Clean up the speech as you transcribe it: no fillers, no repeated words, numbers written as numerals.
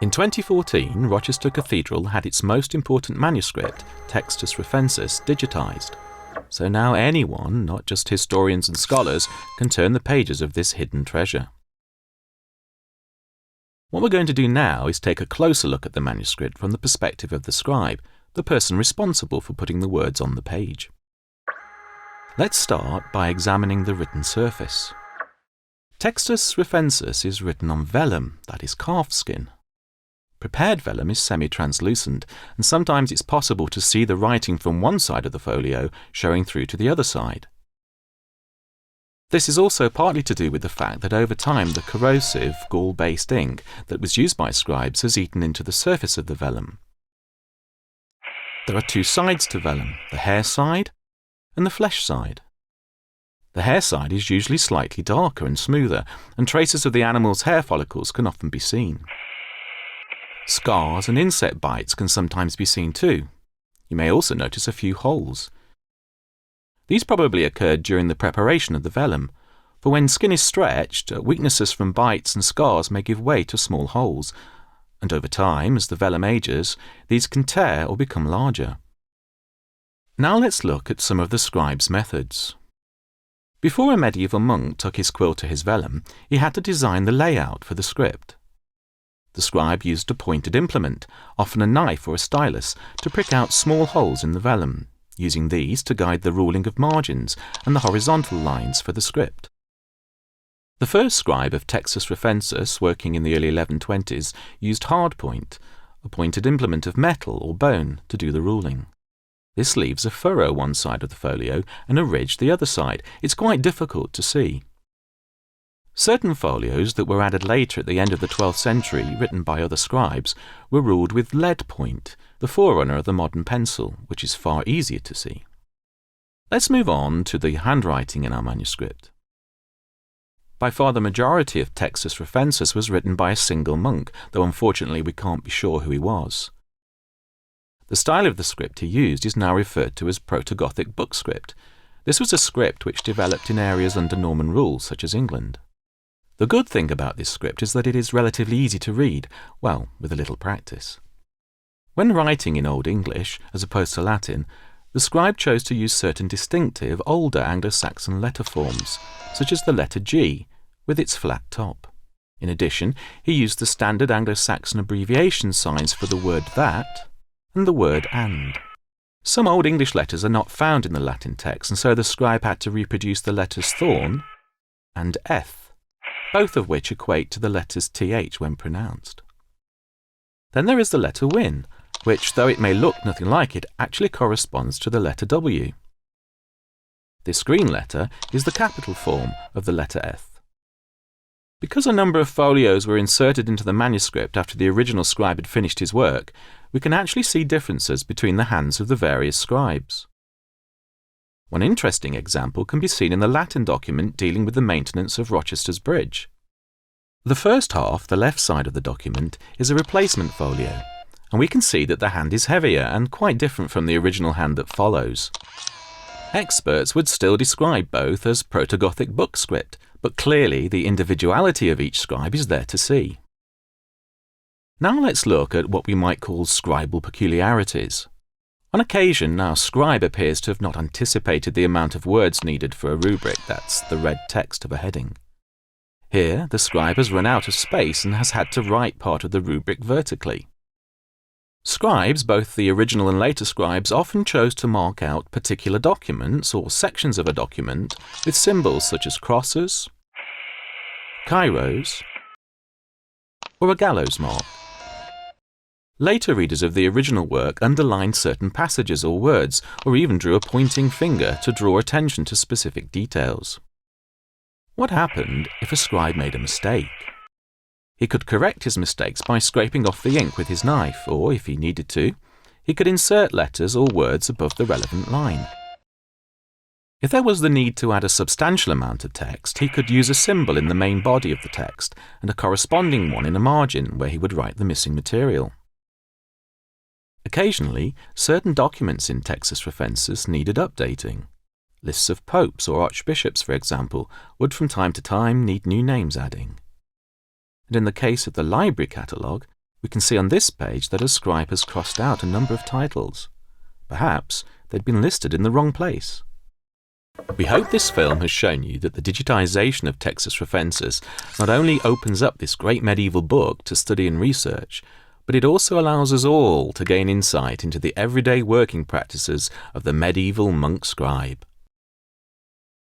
In 2014, Rochester Cathedral had its most important manuscript, Textus Roffensis, digitized. So now anyone, not just historians and scholars, can turn the pages of this hidden treasure. What we're going to do now is take a closer look at the manuscript from the perspective of the scribe, the person responsible for putting the words on the page. Let's start by examining the written surface. Textus Roffensis is written on vellum, that is calf skin. Prepared vellum is semi-translucent, and sometimes it's possible to see the writing from one side of the folio showing through to the other side. This is also partly to do with the fact that over time the corrosive, gall-based ink that was used by scribes has eaten into the surface of the vellum. There are two sides to vellum, the hair side and the flesh side. The hair side is usually slightly darker and smoother, and traces of the animal's hair follicles can often be seen. Scars and insect bites can sometimes be seen too. You may also notice a few holes. These probably occurred during the preparation of the vellum, for when skin is stretched, weaknesses from bites and scars may give way to small holes, and over time, as the vellum ages, these can tear or become larger. Now let's look at some of the scribe's methods. Before a medieval monk took his quill to his vellum, he had to design the layout for the script. The scribe used a pointed implement, often a knife or a stylus, to prick out small holes in the vellum, using these to guide the ruling of margins and the horizontal lines for the script. The first scribe of Textus Roffensis, working in the early 1120s, used hardpoint, a pointed implement of metal or bone, to do the ruling. This leaves a furrow one side of the folio and a ridge the other side. It's quite difficult to see. Certain folios that were added later at the end of the 12th century, written by other scribes, were ruled with lead point, the forerunner of the modern pencil, which is far easier to see. Let's move on to the handwriting in our manuscript. By far the majority of Textus Roffensis was written by a single monk, though unfortunately we can't be sure who he was. The style of the script he used is now referred to as Proto-Gothic book script. This was a script which developed in areas under Norman rule, such as England. The good thing about this script is that it is relatively easy to read, well, with a little practice. When writing in Old English, as opposed to Latin, the scribe chose to use certain distinctive, older Anglo-Saxon letter forms, such as the letter G, with its flat top. In addition, he used the standard Anglo-Saxon abbreviation signs for the word that and the word and. Some Old English letters are not found in the Latin text, and so the scribe had to reproduce the letters thorn and eth, both of which equate to the letters th when pronounced. Then there is the letter win, which, though it may look nothing like it, actually corresponds to the letter W. This green letter is the capital form of the letter eth. Because a number of folios were inserted into the manuscript after the original scribe had finished his work, we can actually see differences between the hands of the various scribes. One interesting example can be seen in the Latin document dealing with the maintenance of Rochester's bridge. The first half, the left side of the document, is a replacement folio, and we can see that the hand is heavier and quite different from the original hand that follows. Experts would still describe both as Proto-Gothic book script, but clearly the individuality of each scribe is there to see. Now let's look at what we might call scribal peculiarities. On occasion, our scribe appears to have not anticipated the amount of words needed for a rubric, that's the red text of a heading. Here, the scribe has run out of space and has had to write part of the rubric vertically. Scribes, both the original and later scribes, often chose to mark out particular documents or sections of a document with symbols such as crosses, kairos, or a gallows mark. Later readers of the original work underlined certain passages or words, or even drew a pointing finger to draw attention to specific details. What happened if a scribe made a mistake? He could correct his mistakes by scraping off the ink with his knife, or, if he needed to, he could insert letters or words above the relevant line. If there was the need to add a substantial amount of text, he could use a symbol in the main body of the text and a corresponding one in a margin where he would write the missing material. Occasionally, certain documents in Textus Roffensis needed updating. Lists of popes or archbishops, for example, would from time to time need new names adding. And in the case of the library catalogue, We can see on this page that a scribe has crossed out a number of titles. Perhaps they'd been listed in the wrong place. We hope this film has shown you that the digitization of Textus Roffensis not only opens up this great medieval book to study and research, but it also allows us all to gain insight into the everyday working practices of the medieval monk scribe.